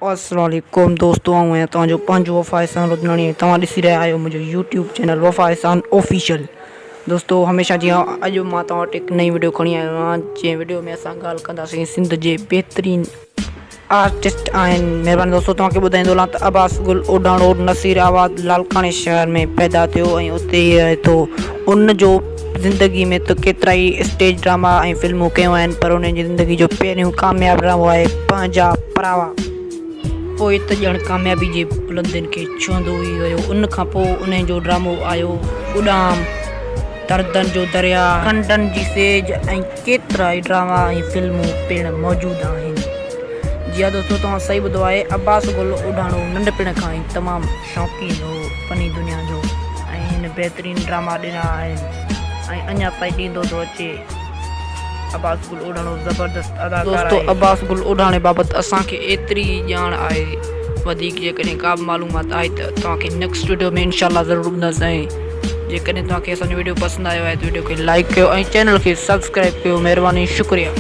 अस्सलाम वालेकुम दोस्तों, आऊँ तव्हांजो पंहिंजो वफ़ा एहसान रुदनाणी। तव्हां ॾिसी रहिया आहियो मुंहिंजो यूट्यूब चैनल वफ़ा एहसान ऑफिशियल। दोस्तों हमेशह जीअं अॼु मां तव्हां वटि हिकु नई वीडियो खणी आयो आहियां, जंहिं वीडियो में असां ॻाल्हि कंदासीं सिंध जे बहितरीन आर्टिस्ट आहिनि। महिरबानी दोस्तों, तव्हांखे ॿुधाईंदो हलां त अब्बास गुल ओढाणो नसीराबाद लालकाणे शहर में पैदा थियो ऐं उते ई रहे थो। उन जो ज़िंदगी में तो केतिरा ई स्टेज ड्रामा ऐं फिल्मूं कयूं आहिनि, पर उन जी ज़िंदगी जो पहिरियों कामयाबु ड्रामो आहे पंहिंजा परावा। पोइ त ॼण कामयाबी जे बुलंदियुनि खे छुहंदो ई वियो। उन खां पोइ उन जो ड्रामो आयो उॾाम, दर्दनि जो दरिया, खंडनि जी सेज ऐं केतिरा ई ड्रामा ऐं फिल्मूं पिणु मौजूदु आहिनि। जी हा दोस्तों, तव्हां सही ॿुधो आहे। अब्बास गुल ओढाणो नंढपिण खां ई तमामु शौक़ीन हो फनी दुनिया जो ऐं हिन बहितरीन ड्रामा ॾिना आहिनि ऐं अञा ताईं ॾींदो थो अचे। अब्बास गुल ओढाणो ज़बरदस्त अदाकार दोस्तों। अब्बास गुल ओढाणे बाबति असांखे एतिरी ॼाण आहे, वधीक जेकॾहिं का बि मालूमात आहे त तव्हांखे नेक्स्ट वीडियो में इंशाल्लाह ज़रूरु ॿुधाईंदासीं। जेकॾहिं तव्हांखे असांजो वीडियो पसंदि आयो आहे त वीडियो खे लाइक कयो ऐं चैनल खे सब्सक्राइब कयो। महिरबानी, शुक्रिया।